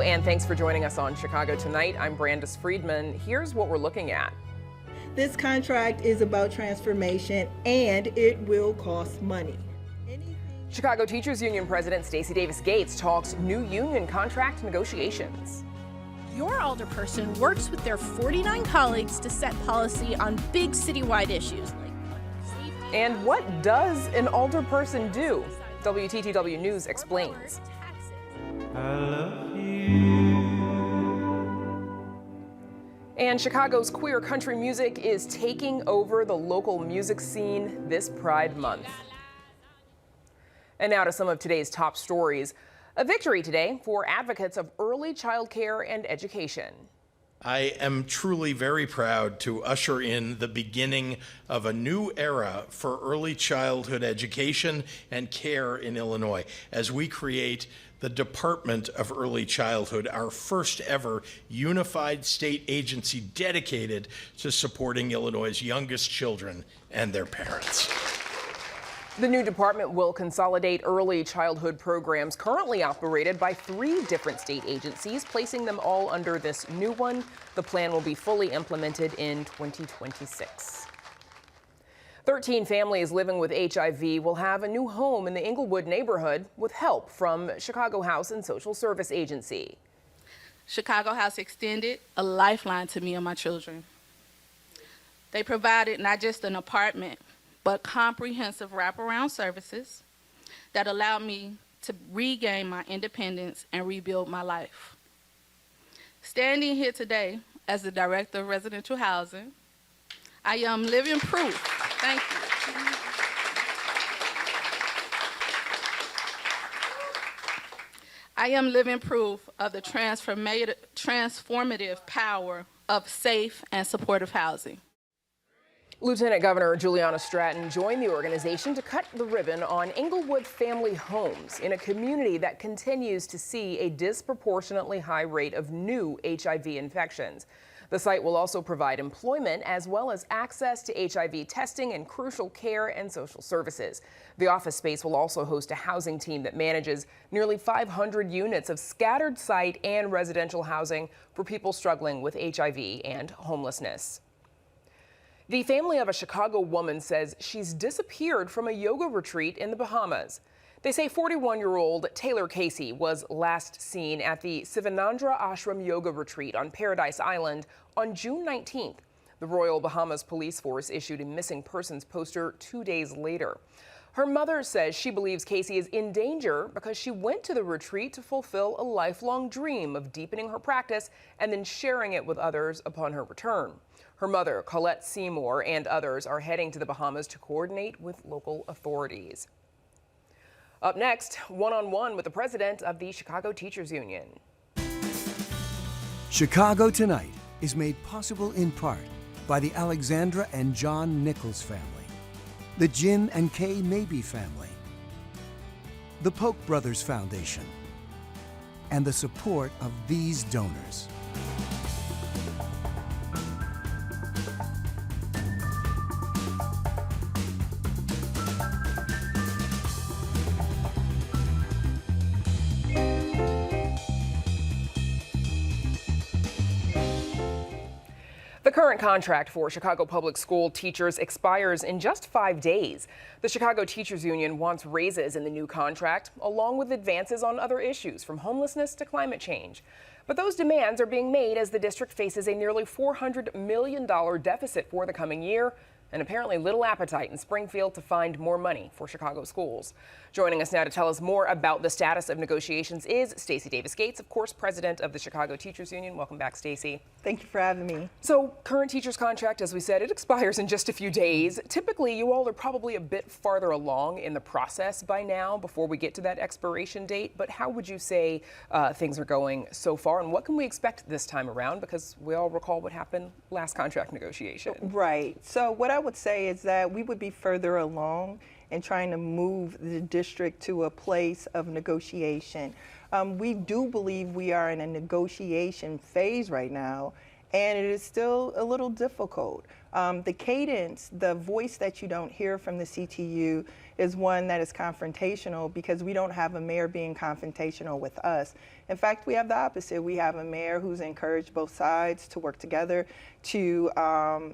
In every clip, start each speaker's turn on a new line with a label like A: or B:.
A: and thanks for joining us on Chicago Tonight. I'm Brandis Friedman. Here's what we're looking at.
B: This contract is about transformation, and it will cost money.
A: Chicago Teachers Union President Stacy Davis-Gates talks new union contract negotiations.
C: Your alderperson works with their 49 colleagues to set policy on big citywide issues like safety.
A: And what does an alderperson do? WTTW News explains.
D: I love you.
A: And Chicago's queer country music is taking over the local music scene this Pride Month. And now to some of today's top stories. A victory today for advocates of early child care and education.
E: I am truly very proud to usher in the beginning of a new era for early childhood education and care in Illinois as we create the Department of Early Childhood, our first ever unified state agency dedicated to supporting Illinois' youngest children and their parents.
A: The new department will consolidate early childhood programs currently operated by 3 different state agencies, placing them all under this new one. The plan will be fully implemented in 2026. 13 families living with HIV will have a new home in the Englewood neighborhood with help from Chicago House and Social Service Agency.
F: Chicago House extended a lifeline to me and my children. They provided not just an apartment, but comprehensive wraparound services that allowed me to regain my independence and rebuild my life. Standing here today as the Director of Residential Housing, I am living proof. Thank you. I am living proof of the transformative power of safe and supportive housing.
A: Lieutenant Governor Juliana Stratton joined the organization to cut the ribbon on Englewood family homes in a community that continues to see a disproportionately high rate of new HIV infections. The site will also provide employment as well as access to HIV testing and crucial care and social services. The office space will also host a housing team that manages nearly 500 units of scattered site and residential housing for people struggling with HIV and homelessness. The family of a Chicago woman says she's disappeared from a yoga retreat in the Bahamas. They say 41-year-old Taylor Casey was last seen at the Sivanandra Ashram Yoga Retreat on Paradise Island on June 19th. The Royal Bahamas Police Force issued a missing persons poster 2 days later. Her mother says she believes Casey is in danger because she went to the retreat to fulfill a lifelong dream of deepening her practice and then sharing it with others upon her return. Her mother, Colette Seymour, and others are heading to the Bahamas to coordinate with local authorities. Up next, one-on-one with the president of the Chicago Teachers Union.
G: Chicago Tonight is made possible in part by the Alexandra and John Nichols family, the Jim and Kay Mabee family, the Polk Brothers Foundation, and the support of these donors.
A: The current contract for Chicago Public School teachers expires in just 5 days. The Chicago Teachers Union wants raises in the new contract, along with advances on other issues from homelessness to climate change. But those demands are being made as the district faces a nearly $400 million deficit for the coming year, and apparently little appetite in Springfield to find more money for Chicago schools. Joining us now to tell us more about the status of negotiations is Stacy Davis-Gates, of course, president of the Chicago Teachers Union. Welcome back, Stacy.
B: Thank you for having me.
A: So, current teachers contract, as we said, it expires in just a few days. Typically, you all are probably a bit farther along in the process by now before we get to that expiration date. But how would you say things are going so far, and what can we expect this time around? Because we all recall what happened last contract negotiation.
B: Right. So what I would say is that we would be further along in trying to move the district to a place of negotiation. We do believe we are in a negotiation phase right now, and it is still a little difficult. The cadence, the voice that you don't hear from the CTU is one that is confrontational because we don't have a mayor being confrontational with us. In fact, we have the opposite. We have a mayor who's encouraged both sides to work together to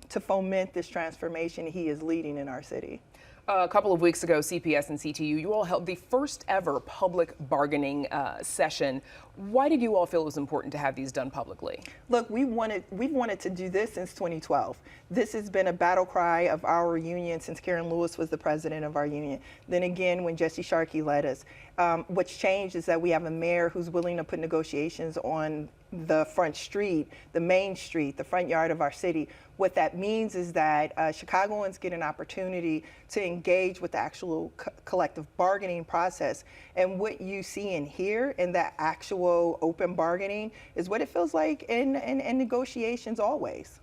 B: foment this transformation he is leading in our city.
A: A couple of weeks ago, CPS and CTU, you all held the first ever public bargaining session. Why did you all feel it was important to have these done publicly?
B: Look, we've wanted to do this since 2012. This has been a battle cry of our union since Karen Lewis was the president of our union. Then again, when Jesse Sharkey led us. What's changed is that we have a mayor who's willing to put negotiations on the front street, the main street, the front yard of our city. What that means is that Chicagoans get an opportunity to engage with the actual collective bargaining process. And what you see and hear in that actual open bargaining is what it feels like in negotiations always.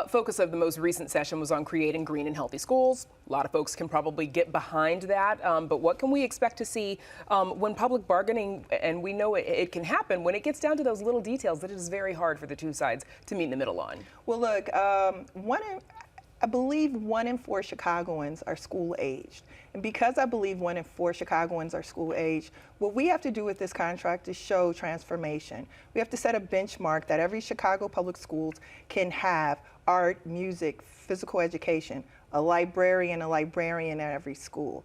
A: Focus of the most recent session was on creating green and healthy schools. A lot of folks can probably get behind that, but what can we expect to see when public bargaining, and we know it can happen, when it gets down to those little details that it is very hard for the two sides to meet in the middle on?
B: Well, look, I believe 1 in 4 Chicagoans are school-aged. And because I believe 1 in 4 Chicagoans are school-aged, what we have to do with this contract is show transformation. We have to set a benchmark that every Chicago public schools can have art, music, physical education, a librarian at every school,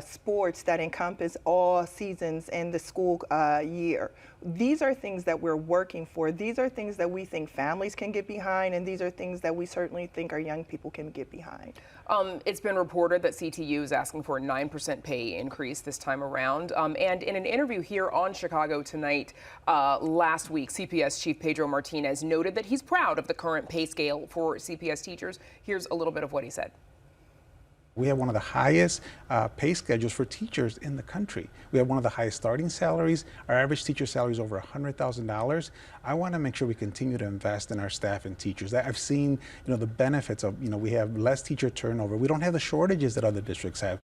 B: sports that encompass all seasons in the school year. These are things that we're working for. These are things that we think families can get behind, and these are things that we certainly think our young people can get behind.
A: It's been reported that CTU is asking for a 9% pay increase this time around. And in an interview here on Chicago Tonight last week, CPS Chief Pedro Martinez noted that he's proud of the current pay scale for CPS teachers. Here's a little bit of what he said.
H: We have one of the highest pay schedules for teachers in the country. We have one of the highest starting salaries. Our average teacher salary is over $100,000. I want to make sure we continue to invest in our staff and teachers. I've seen, the benefits of, we have less teacher turnover. We don't have the shortages that other districts have.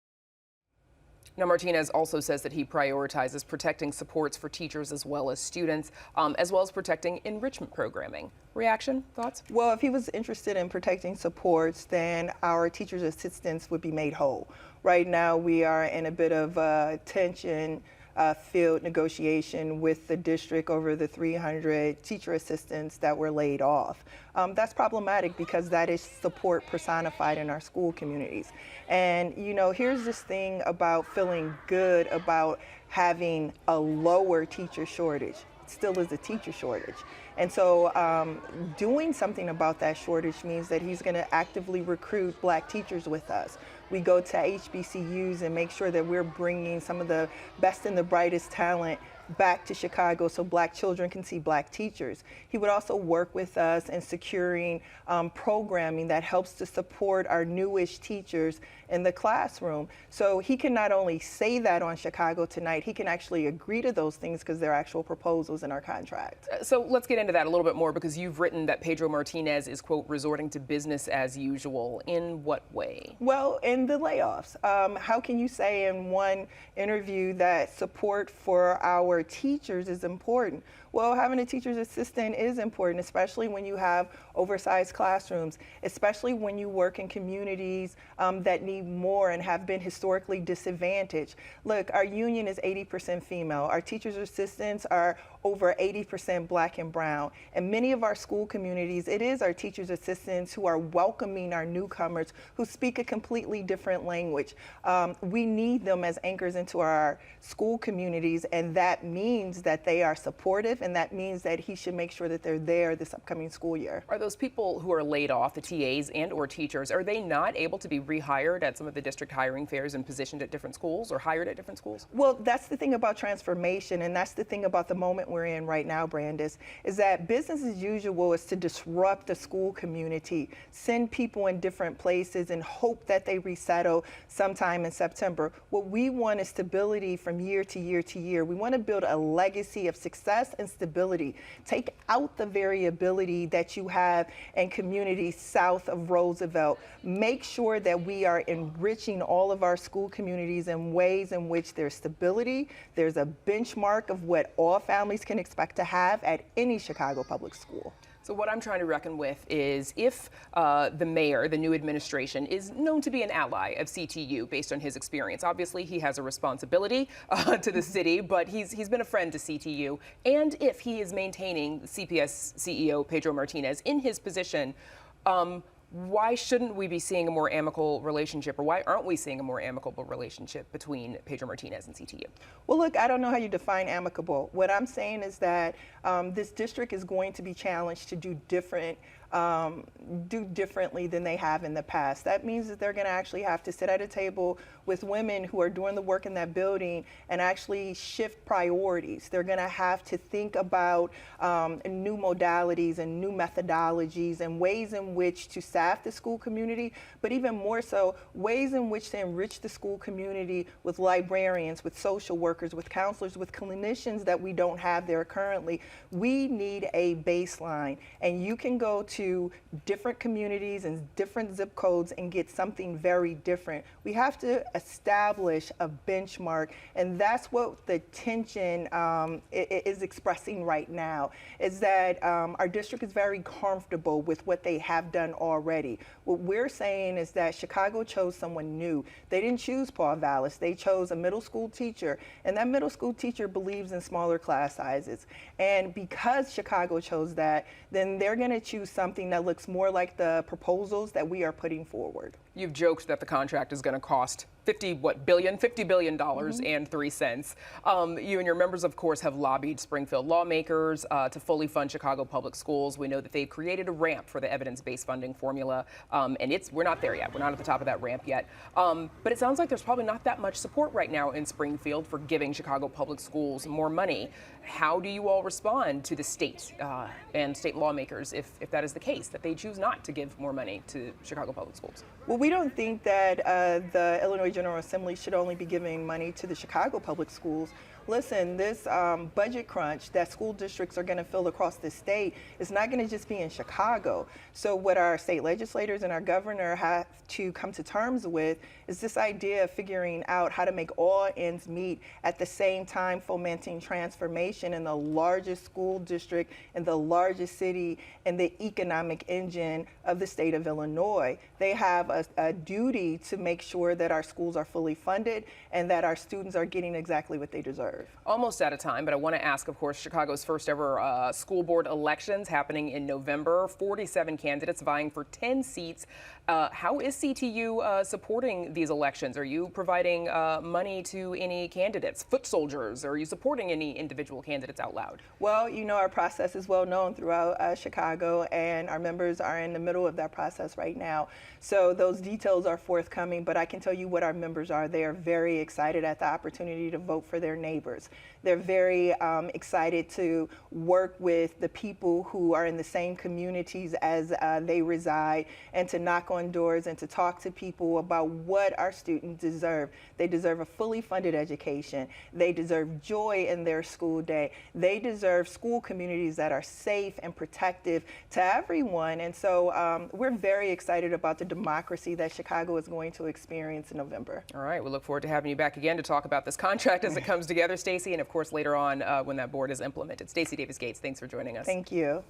A: Now, Martinez also says that he prioritizes protecting supports for teachers as well as students, as well as protecting enrichment programming. Reaction, thoughts?
B: Well, if he was interested in protecting supports, then our teachers' assistants would be made whole. Right now, we are in a bit of tension field negotiation with the district over the 300 teacher assistants that were laid off. That's problematic because that is support personified in our school communities. And here's this thing about feeling good about having a lower teacher shortage. It still is a teacher shortage. And so doing something about that shortage means that he's going to actively recruit Black teachers with us. We go to HBCUs and make sure that we're bringing some of the best and the brightest talent back to Chicago so Black children can see Black teachers. He would also work with us in securing programming that helps to support our newish teachers in the classroom. So he can not only say that on Chicago Tonight, he can actually agree to those things because they're actual proposals in our contract.
A: So let's get into that a little bit more, because you've written that Pedro Martinez is, quote, resorting to business as usual. In what way?
B: Well, in the layoffs. How can you say in one interview that support for our teachers is important? Well, having a teacher's assistant is important, especially when you have oversized classrooms, especially when you work in communities that need more and have been historically disadvantaged. Look, our union is 80% female. Our teacher's assistants are over 80% Black and brown. And many of our school communities, it is our teacher's assistants who are welcoming our newcomers who speak a completely different language. We need them as anchors into our school communities, and that means that they are supportive, and that means that he should make sure that they're there this upcoming school year.
A: Are those people who are laid off, the TAs and or teachers, are they not able to be rehired at some of the district hiring fairs and positioned at different schools or hired at different schools?
B: Well, that's the thing about transformation, and that's the thing about the moment we're in right now, Brandis, is that business as usual is to disrupt the school community, send people in different places and hope that they resettle sometime in September. What we want is stability from year to year to year. We want to build a legacy of success and stability. Take out the variability that you have in communities south of Roosevelt. Make sure that we are enriching all of our school communities in ways in which there's stability, there's a benchmark of what all families can expect to have at any Chicago public school.
A: So So what I'm trying to reckon with is if the mayor, the new administration, is known to be an ally of CTU based on his experience. Obviously, he has a responsibility to the city, but he's been a friend to CTU. And if he is maintaining CPS CEO Pedro Martinez in his position, why shouldn't we be seeing a more amicable relationship, or why aren't we seeing a more amicable relationship between Pedro Martinez and CTU?
B: Well, look, I don't know how you define amicable. What I'm saying is that this district is going to be challenged to do differently than they have in the past. That means that they're going to actually have to sit at a table with women who are doing the work in that building and actually shift priorities. They're going to have to think about new modalities and new methodologies and ways in which to staff the school community, but even more so, ways in which to enrich the school community with librarians, with social workers, with counselors, with clinicians that we don't have there currently. We need a baseline, and you can go to different communities and different zip codes and get something very different. We have to establish a benchmark, and that's what the tension is expressing right now, is that our district is very comfortable with what they have done already. What we're saying is that Chicago chose someone new. They didn't choose Paul Vallis. They chose a middle school teacher, and that middle school teacher believes in smaller class sizes. And because Chicago chose that, then they're going to choose something that looks more like the proposals that we are putting forward.
A: You've joked that the contract is going to cost $50 billion and 3 cents. You and your members, of course, have lobbied Springfield lawmakers to fully fund Chicago public schools. We know that they've created a ramp for the evidence-based funding formula, and we're not there yet. We're not at the top of that ramp yet. But it sounds like there's probably not that much support right now in Springfield for giving Chicago public schools more money. How do you all respond to the state and state lawmakers if that is the case, that they choose not to give more money to Chicago public schools?
B: Well, we don't think that the Illinois General Assembly should only be giving money to the Chicago public schools. Listen, this budget crunch that school districts are going to feel across the state is not going to just be in Chicago. So what our state legislators and our governor have to come to terms with is this idea of figuring out how to make all ends meet at the same time fomenting transformation in the largest school district in the largest city and the economic engine of the state of Illinois. They have a duty to make sure that our schools are fully funded and that our students are getting exactly what they deserve.
A: Almost out of time, but I want to ask, of course, Chicago's first ever school board elections happening in November. 47 candidates vying for 10 seats. How is CTU supporting these elections? Are you providing money to any candidates, foot soldiers? Are you supporting any individual candidates out loud?
B: Well, you know, our process is well known throughout Chicago, and our members are in the middle of that process right now. So those details are forthcoming, but I can tell you what our members are. They are very excited at the opportunity to vote for their neighbors. They're very excited to work with the people who are in the same communities as they reside, and to knock on doors and to talk to people about what our students deserve. They deserve a fully funded education. They deserve joy in their school day. They deserve school communities that are safe and protective to everyone. And so we're very excited about the democracy that Chicago is going to experience in November.
A: All right, we look forward to having you back again to talk about this contract as it comes together, Stacy, and of course later on when that board is implemented. Stacy Davis Gates, thanks for joining us.
B: Thank you.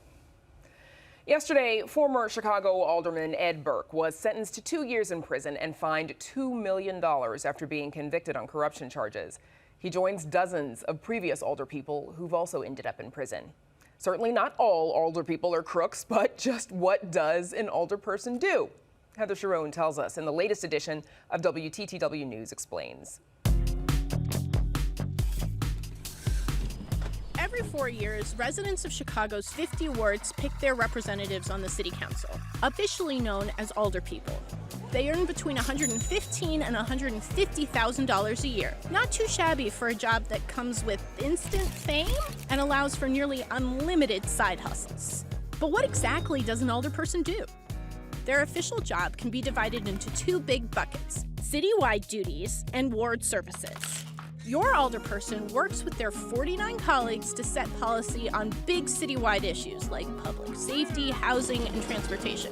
A: Yesterday, former Chicago Alderman Ed Burke was sentenced to 2 years in prison and fined $2 million after being convicted on corruption charges. He joins dozens of previous alderpeople who've also ended up in prison. Certainly not all alderpeople are crooks, but just what does an alderperson do? Heather Sharon tells us in the latest edition of WTTW News Explains.
C: Every 4 years, residents of Chicago's 50 wards pick their representatives on the city council, officially known as alderpeople. They earn between $115,000 and $150,000 a year. Not too shabby for a job that comes with instant fame and allows for nearly unlimited side hustles. But what exactly does an alderperson do? Their official job can be divided into 2 big buckets: citywide duties and ward services. Your alderperson works with their 49 colleagues to set policy on big citywide issues like public safety, housing, and transportation.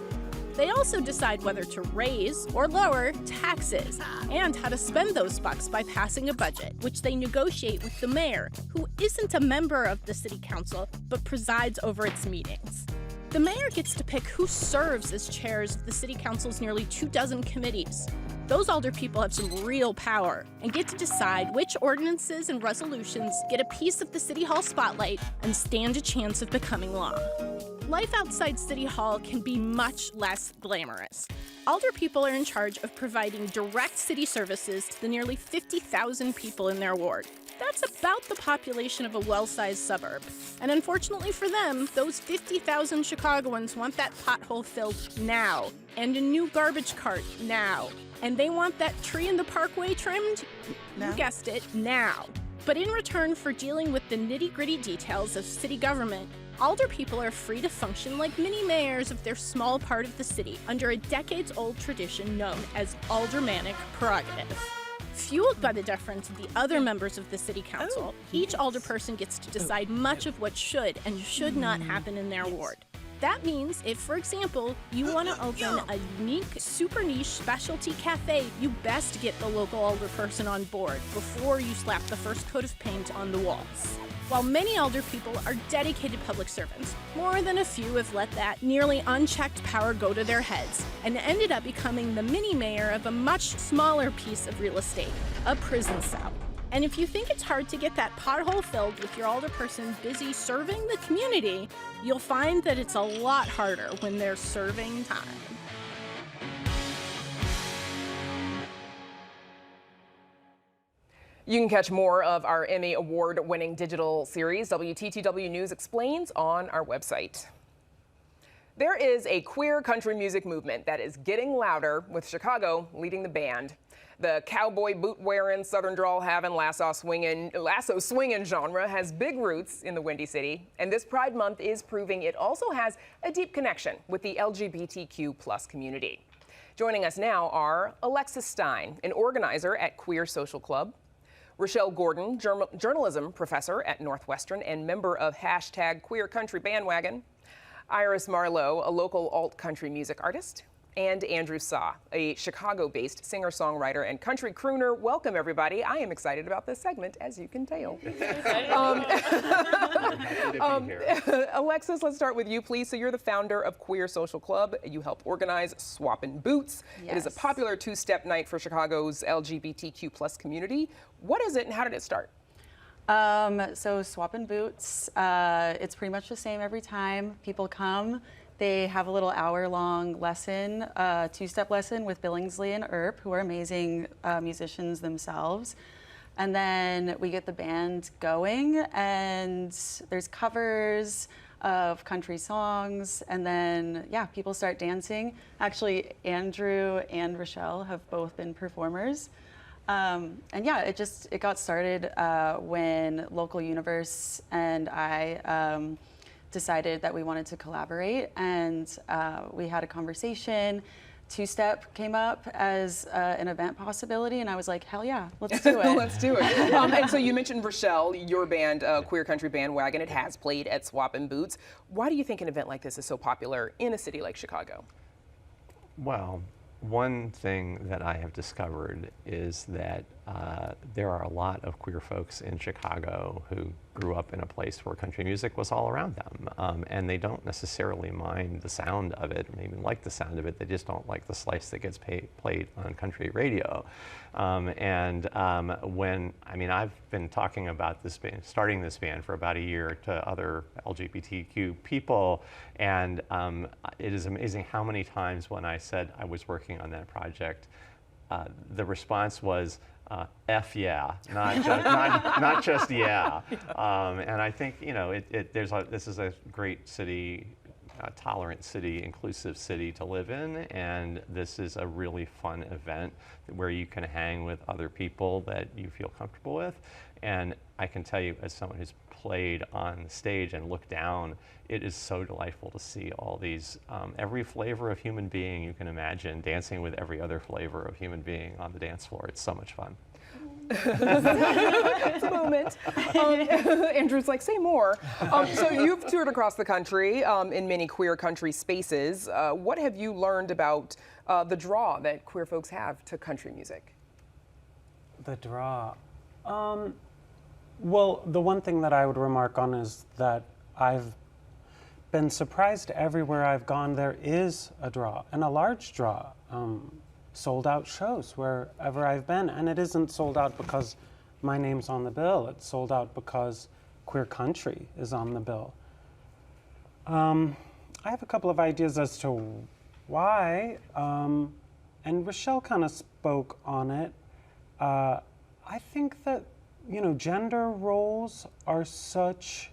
C: They also decide whether to raise or lower taxes and how to spend those bucks by passing a budget, which they negotiate with the mayor, who isn't a member of the city council but presides over its meetings. The mayor gets to pick who serves as chairs of the city council's nearly 24 committees. Those alderpeople have some real power and get to decide which ordinances and resolutions get a piece of the City Hall spotlight and stand a chance of becoming law. Life outside City Hall can be much less glamorous. Alderpeople are in charge of providing direct city services to the nearly 50,000 people in their ward. That's about the population of a well-sized suburb. And unfortunately for them, those 50,000 Chicagoans want that pothole filled now, and a new garbage cart now. And they want that tree in the parkway trimmed, you guessed it, now. But in return for dealing with the nitty-gritty details of city government, alderpeople are free to function like mini-mayors of their small part of the city under a decades-old tradition known as aldermanic prerogative. Fueled by the deference of the other members of the city council, each alderperson gets to decide much of what should and should not happen in their ward. That means if, for example, you want to open a unique, super niche specialty cafe, you best get the local alderperson on board before you slap the first coat of paint on the walls. While many alderpeople are dedicated public servants, more than a few have let that nearly unchecked power go to their heads and ended up becoming the mini-mayor of a much smaller piece of real estate, a prison cell. And if you think it's hard to get that pothole filled with your alderperson busy serving the community, you'll find that it's a lot harder when they're serving time.
A: You can catch more of our Emmy Award-winning digital series, WTTW News Explains, on our website. There is a queer country music movement that is getting louder, with Chicago leading the band. The cowboy boot-wearing, southern drawl-having, lasso swinging genre has big roots in the Windy City, and this Pride Month is proving it also has a deep connection with the LGBTQ+ community. Joining us now are Alexis Stein, an organizer at Queer Social Club, Rochelle Gordon, journalism professor at Northwestern and member of #QueerCountryBandwagon, Iris Marlowe, a local alt-country music artist, and Andrew Saw, a Chicago-based singer-songwriter and country crooner. Welcome, everybody. I am excited about this segment, as you can tell. Alexis, let's start with you, please. So you're the founder of Queer Social Club. You help organize Swappin' Boots. Yes. It is a popular two-step night for Chicago's LGBTQ+ community. What is it and how did it start?
I: So Swappin' Boots, it's pretty much the same every time. People come. They have a little hour-long lesson, two-step lesson with Billingsley and Earp, who are amazing musicians themselves. And then we get the band going, and there's covers of country songs, and then, yeah, people start dancing. Actually, Andrew and Rochelle have both been performers. And yeah, it got started when Local Universe and I decided that we wanted to collaborate, and we had a conversation. Two-step came up as an event possibility, and I was like, hell yeah, let's do it.
A: Let's do it. And so you mentioned Rochelle, your band, Queer Country Bandwagon. It has played at Swappin' Boots. Why do you think an event like this is so popular in a city like Chicago?
J: Well, one thing that I have discovered is that there are a lot of queer folks in Chicago who grew up in a place where country music was all around them, and they don't necessarily mind the sound of it, or even like the sound of it. They just don't like the slice that gets played on country radio. When I've been talking about this band, starting this band for about a year to other LGBTQ people, and it is amazing how many times when I said I was working on that project, the response was, F yeah, not just yeah. And I think, you know, this is a great city, tolerant city, inclusive city to live in, and this is a really fun event where you can hang with other people that you feel comfortable with. And I can tell you, as someone who's played on stage and looked down, it is so delightful to see all these, every flavor of human being you can imagine dancing with every other flavor of human being on the dance floor. It's so much fun.
A: It's a moment. Andrew's like, say more. So you've toured across the country in many queer country spaces. What have you learned about the draw that queer folks have to country music?
K: The draw. Well, the one thing that I would remark on is that I've been surprised everywhere I've gone there is a draw, and a large draw. Sold out shows wherever I've been, and it isn't sold out because my name's on the bill. It's sold out because queer country is on the bill. I have a couple of ideas as to why, and Rochelle kind of spoke on it. I think that, you know, gender roles are such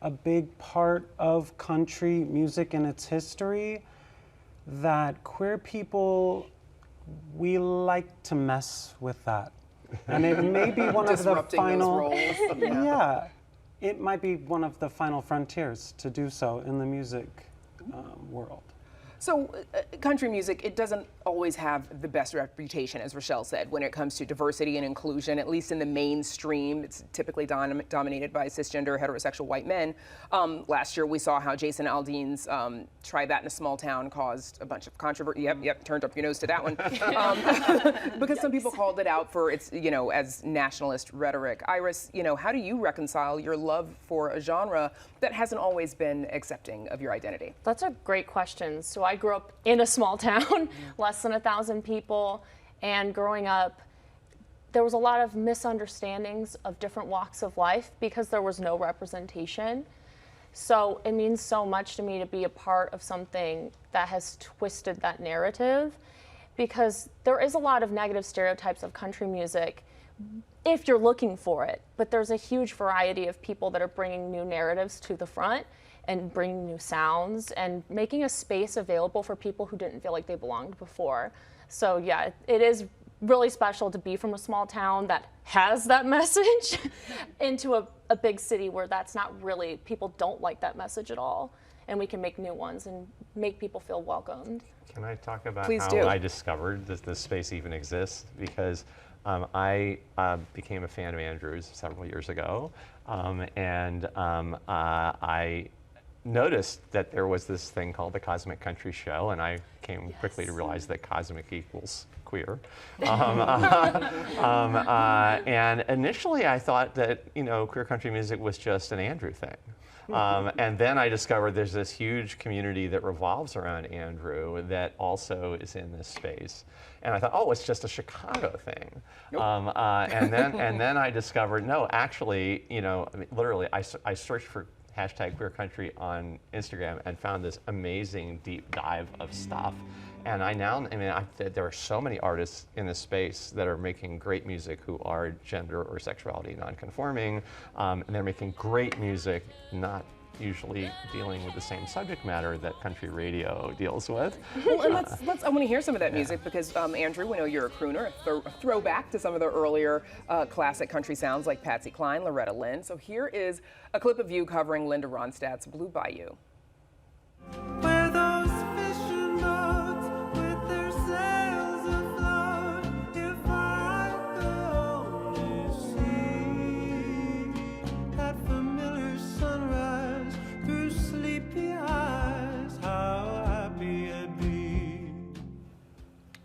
K: a big part of country music and its history that queer people, we like to mess with that. And it may be one of the final, yeah, it might be one of the final frontiers to do so in the music world.
A: So country music, it doesn't always have the best reputation, as Rochelle said, when it comes to diversity and inclusion, at least in the mainstream. It's typically dominated by cisgender, heterosexual white men. Last year, we saw how Jason Aldean's Try That in a Small Town caused a bunch of controversy. Yep, turned up your nose to that one. Because some people called it out for its, you know, as nationalist rhetoric. Iris, you know, how do you reconcile your love for a genre that hasn't always been accepting of your identity?
L: That's a great question. So I grew up in a small town, less than 1,000 people, and growing up, there was a lot of misunderstandings of different walks of life because there was no representation. So it means so much to me to be a part of something that has twisted that narrative, because there is a lot of negative stereotypes of country music if you're looking for it, but there's a huge variety of people that are bringing new narratives to the front and bringing new sounds and making a space available for people who didn't feel like they belonged before. So yeah, it is really special to be from a small town that has that message into a big city where that's not really, people don't like that message at all. And we can make new ones and make people feel welcomed.
J: Can I talk about
A: Please
J: how
A: do.
J: I discovered that this space even exists? Because I became a fan of Andrew's several years ago, and I noticed that there was this thing called the Cosmic Country Show, and I came quickly to realize that cosmic equals queer. And initially I thought that, you know, queer country music was just an Andrew thing. And then I discovered there's this huge community that revolves around Andrew that also is in this space. And I thought, oh, it's just a Chicago thing. Nope. And then I discovered, no, actually, you know, I mean, literally, I searched for hashtag queer country on Instagram and found this amazing deep dive of stuff. And there are so many artists in this space that are making great music who are gender or sexuality non-conforming, and they're making great music, not usually dealing with the same subject matter that country radio deals with.
A: Well, and I want to hear some of that music because, Andrew, we know you're a crooner, a throwback to some of the earlier classic country sounds like Patsy Cline, Loretta Lynn. So here is a clip of you covering Linda Ronstadt's Blue Bayou.
D: Where those fishing boats with their sails afloat, if I could only see that familiar sunrise through sleepy eyes, how happy I'd be.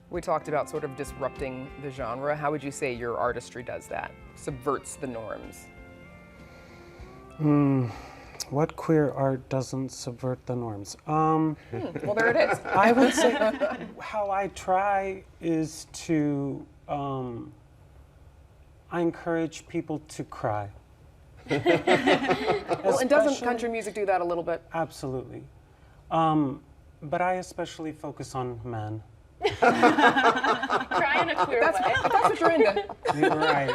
A: We talked about sort of disrupting the genre. How would you say your artistry does that, subverts the norms?
K: What queer art doesn't subvert the norms?
A: Well, there it is.
K: I would say how I try is to, I encourage people to cry.
A: Well, and doesn't country music do that a little bit?
K: Absolutely. But I especially focus on men.
L: Cry in a queer way.
A: That's what you're into.
K: You're right.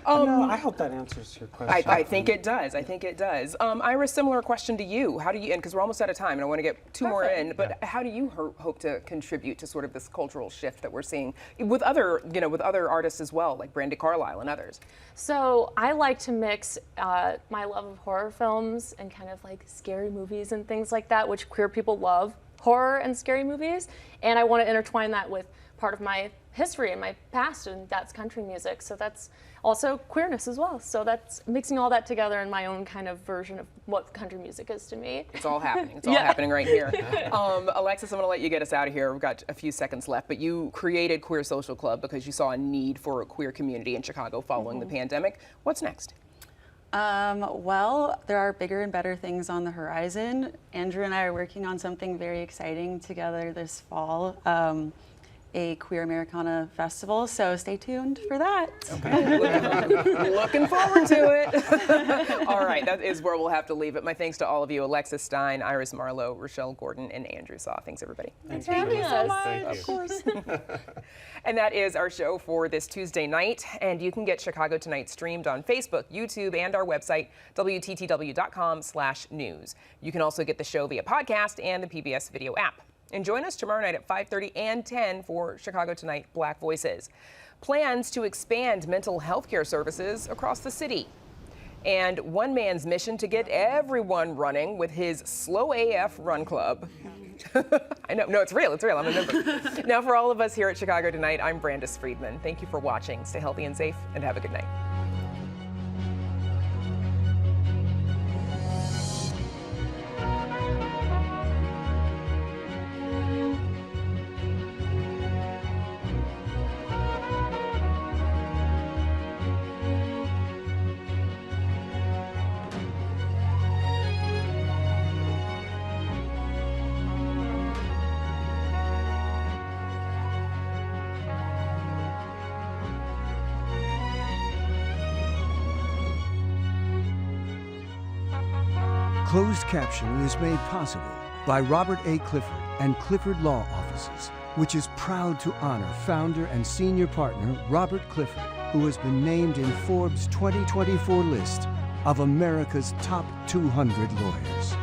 K: No, I hope that answers your question.
A: I think it does. I think it does. Iris, similar question to you. How do you, and because we're almost out of time and I want to get two more in, but how do you hope to contribute to sort of this cultural shift that we're seeing with other, with other artists as well, like Brandi Carlile and others?
L: So I like to mix my love of horror films and kind of like scary movies and things like that, which queer people love. Horror and scary movies, and I want to intertwine that with part of my history and my past, and that's country music. So that's also queerness as well. So that's mixing all that together in my own kind of version of what country music is to me.
A: It's all happening. It's all happening right here. Alexis, I'm going to let you get us out of here. We've got a few seconds left, but you created Queer Social Club because you saw a need for a queer community in Chicago following the pandemic. What's next?
I: Well, there are bigger and better things on the horizon. Andrew and I are working on something very exciting together this fall, a Queer Americana festival, so stay tuned for that.
A: Okay. Looking forward to it. All right, that is where we'll have to leave it. My thanks to all of you, Alexis Stein, Iris Marlowe, Rochelle Gordon, and Andrew Saw. Thanks, everybody.
L: Thanks for having us.
J: Thank you.
A: Of course. And that is our show for this Tuesday night. And you can get Chicago Tonight streamed on Facebook, YouTube, and our website, WTTW.com/news. You can also get the show via podcast and the PBS video app. And join us tomorrow night at 5:30 and 10 for Chicago Tonight Black Voices. Plans to expand mental health care services across the city. And one man's mission to get everyone running with his Slow AF Run Club. I know, no, it's real, I'm a member. Now for all of us here at Chicago Tonight, I'm Brandis Friedman. Thank you for watching. Stay healthy and safe, and have a good night.
G: Closed captioning is made possible by Robert A. Clifford and Clifford Law Offices, which is proud to honor founder and senior partner Robert Clifford, who has been named in Forbes' 2024 list of America's top 200 lawyers.